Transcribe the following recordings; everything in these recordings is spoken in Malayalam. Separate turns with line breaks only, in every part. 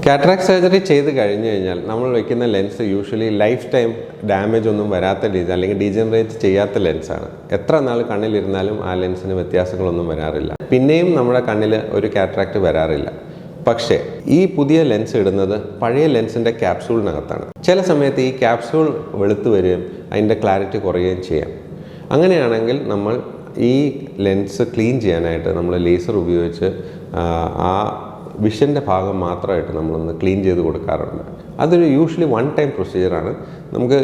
കാറ്ററാക്ട് സർജറി ചെയ്ത് കഴിഞ്ഞ് കഴിഞ്ഞാൽ നമ്മൾ വയ്ക്കുന്ന lens usually life time damage ഒന്നും വരാത്ത രീതി അല്ലെങ്കിൽ ഡീജനറേറ്റ് ചെയ്യാത്ത ലെൻസാണ്. എത്ര നാൾ കണ്ണിലിരുന്നാലും ആ ലെൻസിന് വ്യത്യാസങ്ങളൊന്നും വരാറില്ല. പിന്നെയും നമ്മുടെ കണ്ണിൽ ഒരു കാറ്ററാക്ട് വരാറില്ല. പക്ഷേ ഈ പുതിയ ലെൻസ് ഇടുന്നത് പഴയ ലെൻസിൻ്റെ ക്യാപ്സൂളിനകത്താണ്. ചില സമയത്ത് ഈ ക്യാപ്സൂൾ വെളുത്ത് വരികയും അതിൻ്റെ ക്ലാരിറ്റി കുറയുകയും ചെയ്യാം. അങ്ങനെയാണെങ്കിൽ നമ്മൾ ഈ ലെൻസ് ക്ലീൻ ചെയ്യാനായിട്ട് നമ്മൾ ലേസർ ഉപയോഗിച്ച് ആ വിഷൻ്റെ ഭാഗം മാത്രമായിട്ട് നമ്മളൊന്ന് ക്ലീൻ ചെയ്ത് കൊടുക്കാറുണ്ട്. അതൊരു യൂഷ്വലി വൺ ടൈം പ്രൊസീജിയറാണ്. നമുക്ക്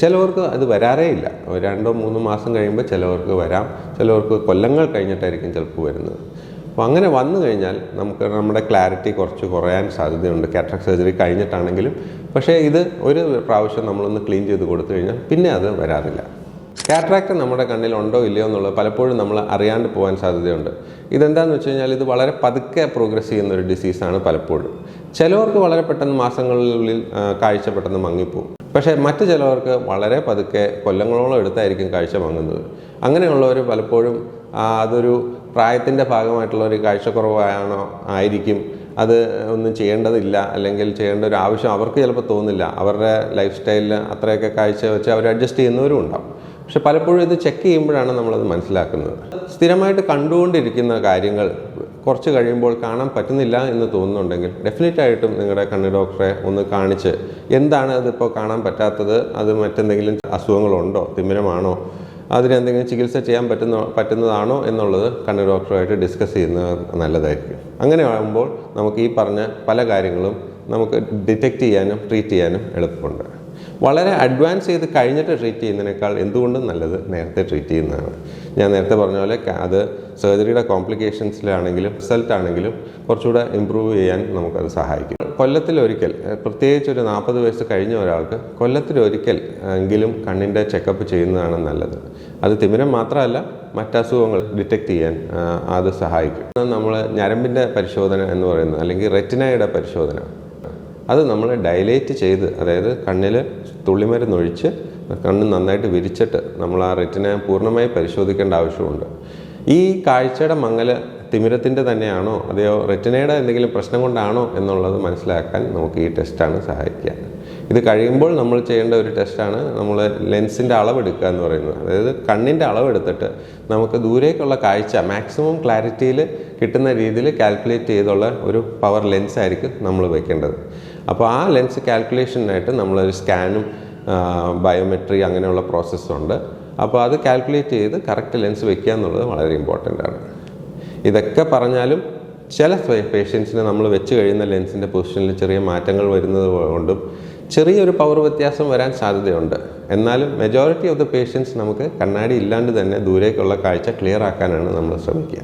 ചിലവർക്ക് അത് വരാറേ ഇല്ല. 2-3 മാസം കഴിയുമ്പോൾ ചിലവർക്ക് വരാം, ചിലവർക്ക് കൊല്ലങ്ങൾ കഴിഞ്ഞിട്ടായിരിക്കും ചിലപ്പോൾ വരുന്നത്. അപ്പോൾ അങ്ങനെ വന്നു കഴിഞ്ഞാൽ നമുക്ക് നമ്മുടെ ക്ലാരിറ്റി കുറച്ച് കുറയാൻ സാധ്യതയുണ്ട് കാറ്ററാക്ട് സർജറി കഴിഞ്ഞിട്ടാണെങ്കിലും. പക്ഷേ ഇത് ഒരു പ്രാവശ്യം നമ്മളൊന്ന് ക്ലീൻ ചെയ്ത് കൊടുത്തു കഴിഞ്ഞാൽ പിന്നെ അത് വരാറില്ല. കാറ്ററാക്ട് നമ്മുടെ കണ്ണിലുണ്ടോ ഇല്ലയോ എന്നുള്ളത് പലപ്പോഴും നമ്മൾ അറിയാണ്ട് പോകാൻ സാധ്യതയുണ്ട്. ഇതെന്താണെന്ന് വെച്ച് കഴിഞ്ഞാൽ ഇത് വളരെ പതുക്കെ പ്രോഗ്രസ് ചെയ്യുന്നൊരു ഡിസീസാണ് പലപ്പോഴും. ചിലവർക്ക് വളരെ പെട്ടെന്ന് മാസങ്ങളിലുള്ളിൽ കാഴ്ച പെട്ടെന്ന് മങ്ങിപ്പോവും. പക്ഷേ മറ്റു ചിലവർക്ക് വളരെ പതുക്കെ കൊല്ലങ്ങളോളം എടുത്തായിരിക്കും കാഴ്ച മങ്ങുന്നത്. അങ്ങനെയുള്ളവർ പലപ്പോഴും അതൊരു പ്രായത്തിൻ്റെ ഭാഗമായിട്ടുള്ള ഒരു കാഴ്ചക്കുറവാണോ ആയിരിക്കും, അത് ഒന്നും ചെയ്യേണ്ടതില്ല അല്ലെങ്കിൽ ചെയ്യേണ്ട ഒരു ആവശ്യം അവർക്ക് ചിലപ്പോൾ തോന്നില്ല. അവരുടെ ലൈഫ് സ്റ്റൈലിൽ അത്രയൊക്കെ കാഴ്ച വെച്ച് അവർ അഡ്ജസ്റ്റ് ചെയ്യുന്നവരും ഉണ്ടാവും. പക്ഷെ പലപ്പോഴും ഇത് ചെക്ക് ചെയ്യുമ്പോഴാണ് നമ്മളത് മനസ്സിലാക്കുന്നത്. സ്ഥിരമായിട്ട് കണ്ടുകൊണ്ടിരിക്കുന്ന കാര്യങ്ങൾ കുറച്ച് കഴിയുമ്പോൾ കാണാൻ പറ്റുന്നില്ല എന്ന് തോന്നുന്നുണ്ടെങ്കിൽ ഡെഫിനറ്റായിട്ടും നിങ്ങളുടെ കണ്ണ് ഡോക്ടറെ ഒന്ന് കാണിച്ച് എന്താണ് അതിപ്പോൾ കാണാൻ പറ്റാത്തത്, അത് മറ്റെന്തെങ്കിലും അസുഖങ്ങളുണ്ടോ, തിമിരമാണോ, അതിനെന്തെങ്കിലും ചികിത്സ ചെയ്യാൻ പറ്റുന്നതാണോ എന്നുള്ളത് കണ്ണ് ഡോക്ടറുമായിട്ട് ഡിസ്കസ് ചെയ്യുന്നത് നല്ലതായിരിക്കും. അങ്ങനെ ആകുമ്പോൾ നമുക്ക് ഈ പറഞ്ഞ പല കാര്യങ്ങളും നമുക്ക് ഡിറ്റക്റ്റ് ചെയ്യാനും ട്രീറ്റ് ചെയ്യാനും എളുപ്പമുണ്ട്. വളരെ അഡ്വാൻസ് ചെയ്ത് കഴിഞ്ഞിട്ട് ട്രീറ്റ് ചെയ്യുന്നതിനേക്കാൾ എന്തുകൊണ്ടും നല്ലത് നേരത്തെ ട്രീറ്റ് ചെയ്യുന്നതാണ്. ഞാൻ നേരത്തെ പറഞ്ഞ പോലെ അത് സർജറിയുടെ കോംപ്ലിക്കേഷൻസിലാണെങ്കിലും റിസൾട്ടാണെങ്കിലും കുറച്ചുകൂടെ ഇമ്പ്രൂവ് ചെയ്യാൻ നമുക്കത് സഹായിക്കും. കൊല്ലത്തിലൊരിക്കൽ, പ്രത്യേകിച്ച് ഒരു 40 വയസ്സ് കഴിഞ്ഞ ഒരാൾക്ക് കൊല്ലത്തിലൊരിക്കൽ എങ്കിലും കണ്ണിൻ്റെ ചെക്കപ്പ് ചെയ്യുന്നതാണ് നല്ലത്. അത് തിമിരം മാത്രമല്ല, മറ്റസുഖങ്ങൾ ഡിറ്റക്റ്റ് ചെയ്യാൻ അത് സഹായിക്കും. നമ്മൾ ഞരമ്പിൻ്റെ പരിശോധന എന്ന് പറയുന്നത് അല്ലെങ്കിൽ റെറ്റിനയുടെ പരിശോധന, അത് നമ്മൾ ഡയലേറ്റ് ചെയ്ത്, അതായത് കണ്ണിൽ തുള്ളിമരുന്നൊഴിച്ച് കണ്ണ് നന്നായിട്ട് വിരിച്ചിട്ട് നമ്മൾ ആ റെറ്റിനെ പൂർണ്ണമായി പരിശോധിക്കേണ്ട ആവശ്യമുണ്ട്. ഈ കാഴ്ചയുടെ മങ്ങൽ തിമിരത്തിൻ്റെ തന്നെയാണോ അതെയോ റെറ്റിനയുടെ എന്തെങ്കിലും പ്രശ്നം കൊണ്ടാണോ എന്നുള്ളത് മനസ്സിലാക്കാൻ നമുക്ക് ഈ ടെസ്റ്റാണ് സഹായിക്കുക. ഇത് കഴിയുമ്പോൾ നമ്മൾ ചെയ്യേണ്ട ഒരു ടെസ്റ്റാണ് നമ്മൾ ലെൻസിൻ്റെ അളവെടുക്കുക എന്ന് പറയുന്നത്. അതായത് കണ്ണിൻ്റെ അളവെടുത്തിട്ട് നമുക്ക് ദൂരേക്കുള്ള കാഴ്ച മാക്സിമം ക്ലാരിറ്റിയിൽ കിട്ടുന്ന രീതിയിൽ കാൽക്കുലേറ്റ് ചെയ്തുള്ള ഒരു പവർ ലെൻസായിരിക്കും നമ്മൾ വയ്ക്കേണ്ടത്. അപ്പോൾ ആ ലെൻസ് കാൽക്കുലേഷനായിട്ട് നമ്മളൊരു സ്കാനും ബയോമെട്രി അങ്ങനെയുള്ള പ്രോസസ്സുണ്ട്. അപ്പോൾ അത് കാൽക്കുലേറ്റ് ചെയ്ത് കറക്റ്റ് ലെൻസ് വയ്ക്കുക എന്നുള്ളത് വളരെ ഇമ്പോർട്ടൻ്റ് ആണ്. ഇതൊക്കെ പറഞ്ഞാലും ചില പേഷ്യൻസിന് നമ്മൾ വെച്ച് കഴിയുന്ന ലെൻസിൻ്റെ പൊസിഷനിൽ ചെറിയ മാറ്റങ്ങൾ വരുന്നത് കൊണ്ടും ചെറിയൊരു പവർ വ്യത്യാസം വരാൻ സാധ്യതയുണ്ട്. എന്നാലും മെജോറിറ്റി ഓഫ് ദ പേഷ്യൻസ് നമുക്ക് കണ്ണാടി ഇല്ലാണ്ട് തന്നെ ദൂരേക്കുള്ള കാഴ്ച ക്ലിയർ ആക്കാനാണ് നമ്മൾ ശ്രമിക്കുക.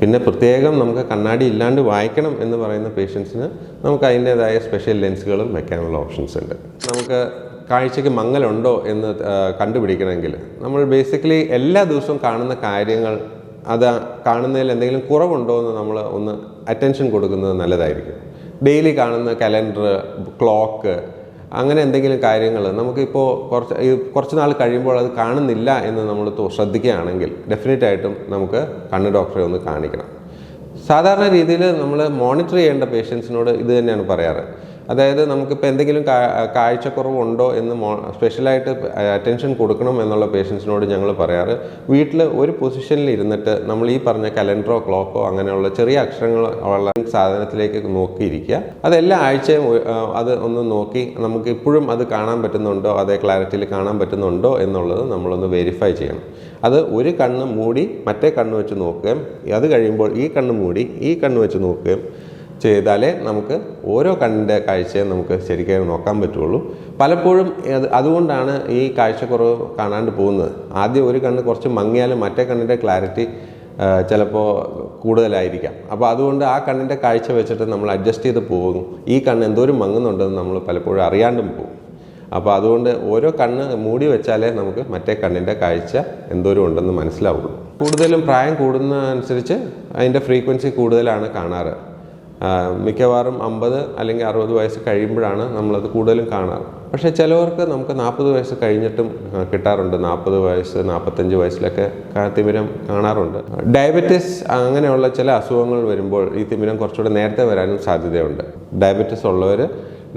പിന്നെ പ്രത്യേകം നമുക്ക് കണ്ണാടി ഇല്ലാണ്ട് വായിക്കണം എന്ന് പറയുന്ന പേഷ്യൻസിന് നമുക്ക് അതിൻ്റേതായ സ്പെഷ്യൽ ലെൻസുകളും വയ്ക്കാനുള്ള ഓപ്ഷൻസ് ഉണ്ട്. നമുക്ക് കാഴ്ചയ്ക്ക് മങ്ങലുണ്ടോ എന്ന് കണ്ടുപിടിക്കണമെങ്കിൽ നമ്മൾ ബേസിക്കലി എല്ലാ ദിവസവും കാണുന്ന കാര്യങ്ങൾ, അത് കാണുന്നതിൽ എന്തെങ്കിലും കുറവുണ്ടോ എന്ന് നമ്മൾ ഒന്ന് അറ്റൻഷൻ കൊടുക്കുന്നത് നല്ലതായിരിക്കും. ഡെയിലി കാണുന്ന കലണ്ടർ, ക്ലോക്ക്, അങ്ങനെ എന്തെങ്കിലും കാര്യങ്ങൾ നമുക്കിപ്പോൾ കുറച്ച് നാൾ കഴിയുമ്പോൾ അത് കാണുന്നില്ല എന്ന് നമ്മൾ ശ്രദ്ധിക്കുകയാണെങ്കിൽ ഡെഫിനറ്റായിട്ടും നമുക്ക് കണ്ണ് ഡോക്ടറെ ഒന്ന് കാണിക്കണം. സാധാരണ രീതിയിൽ നമ്മൾ മോണിറ്റർ ചെയ്യേണ്ട പേഷ്യൻസിനോട് ഇത് തന്നെയാണ് പറയാറ്. അതായത് നമുക്കിപ്പോൾ എന്തെങ്കിലും കാഴ്ചക്കുറവുണ്ടോ എന്ന് സ്പെഷ്യലായിട്ട് അറ്റൻഷൻ കൊടുക്കണം എന്നുള്ള പേഷ്യൻസിനോട് ഞങ്ങൾ പറയാറ്, വീട്ടിൽ ഒരു പൊസിഷനിൽ ഇരുന്നിട്ട് നമ്മൾ ഈ പറഞ്ഞ കലണ്ടറോ ക്ലോക്കോ അങ്ങനെയുള്ള ചെറിയ അക്ഷരങ്ങൾ ഉള്ള സാധനത്തിലേക്ക് നോക്കിയിരിക്കുക. അതെല്ലാ ആഴ്ചയും അത് ഒന്ന് നോക്കി നമുക്ക് ഇപ്പോഴും അത് കാണാൻ പറ്റുന്നുണ്ടോ, അതേ ക്ലാരിറ്റിയിൽ കാണാൻ പറ്റുന്നുണ്ടോ എന്നുള്ളത് നമ്മളൊന്ന് വെരിഫൈ ചെയ്യണം. അത് ഒരു കണ്ണ് മൂടി മറ്റേ കണ്ണ് വെച്ച് നോക്കുകയും അത് കഴിയുമ്പോൾ ഈ കണ്ണ് മൂടി ഈ കണ്ണ് വെച്ച് നോക്കുകയും ചെയ്താലേ നമുക്ക് ഓരോ കണ്ണിൻ്റെ കാഴ്ചയെ നമുക്ക് ശരിക്കും നോക്കാൻ പറ്റുള്ളൂ. പലപ്പോഴും അതുകൊണ്ടാണ് ഈ കാഴ്ചക്കുറവ് കാണാണ്ട് പോകുന്നത്. ആദ്യം ഒരു കണ്ണ് കുറച്ച് മങ്ങിയാലും മറ്റേ കണ്ണിൻ്റെ ക്ലാരിറ്റി ചിലപ്പോൾ കൂടുതലായിരിക്കാം. അപ്പോൾ അതുകൊണ്ട് ആ കണ്ണിൻ്റെ കാഴ്ച വെച്ചിട്ട് നമ്മൾ അഡ്ജസ്റ്റ് ചെയ്ത് പോകും. ഈ കണ്ണ് എന്തോരം മങ്ങുന്നുണ്ടെന്ന് നമ്മൾ പലപ്പോഴും അറിയാണ്ടും പോകും. അപ്പോൾ അതുകൊണ്ട് ഓരോ കണ്ണ് മൂടി വെച്ചാലേ നമുക്ക് മറ്റേ കണ്ണിൻ്റെ കാഴ്ച എന്തോരം ഉണ്ടെന്ന് മനസ്സിലാവുള്ളൂ. കൂടുതലും പ്രായം കൂടുന്നതനുസരിച്ച് അതിൻ്റെ ഫ്രീക്വൻസി കൂടുതലാണ് കാണാറ്. മിക്കവാറും 50 അല്ലെങ്കിൽ 60 വയസ്സ് കഴിയുമ്പോഴാണ് നമ്മളത് കൂടുതലും കാണാറ്. പക്ഷേ ചിലവർക്ക് നമുക്ക് 40 വയസ്സ് കഴിഞ്ഞിട്ടും കിട്ടാറുണ്ട്. 40 വയസ്സ് 45 വയസ്സിലൊക്കെ തിമിരം കാണാറുണ്ട്. ഡയബറ്റിസ് അങ്ങനെയുള്ള ചില അസുഖങ്ങൾ വരുമ്പോൾ ഈ തിമിരം കുറച്ചുകൂടെ നേരത്തെ വരാനും സാധ്യതയുണ്ട്. ഡയബറ്റിസ് ഉള്ളവർ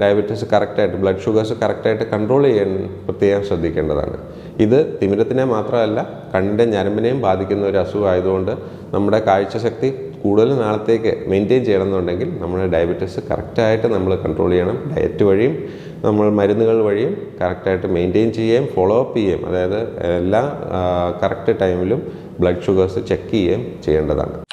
ഡയബറ്റിസ് കറക്റ്റായിട്ട്, ബ്ലഡ് ഷുഗേഴ്സ് കറക്റ്റായിട്ട് കൺട്രോൾ ചെയ്യാൻ പ്രത്യേകം ശ്രദ്ധിക്കേണ്ടതാണ്. ഇത് തിമിരത്തിനെ മാത്രമല്ല കണ്ണിൻ്റെ ഞരമ്പിനെയും ബാധിക്കുന്ന ഒരു അസുഖമായതുകൊണ്ട് നമ്മുടെ കാഴ്ചശക്തി കൂടുതൽ നാളത്തേക്ക് മെയിൻറ്റെയിൻ ചെയ്യണമെന്നുണ്ടെങ്കിൽ നമ്മുടെ ഡയബറ്റിസ് കറക്റ്റായിട്ട് നമ്മൾ കൺട്രോൾ ചെയ്യണം. ഡയറ്റ് വഴിയും നമ്മൾ മരുന്നുകൾ വഴിയും കറക്റ്റായിട്ട് മെയിൻറ്റെയിൻ ചെയ്യുകയും ഫോളോ അപ്പ് ചെയ്യുകയും, അതായത് എല്ലാ കറക്റ്റ് ടൈമിലും ബ്ലഡ് ഷുഗേഴ്സ് ചെക്ക് ചെയ്യുകയും ചെയ്യേണ്ടതാണ്.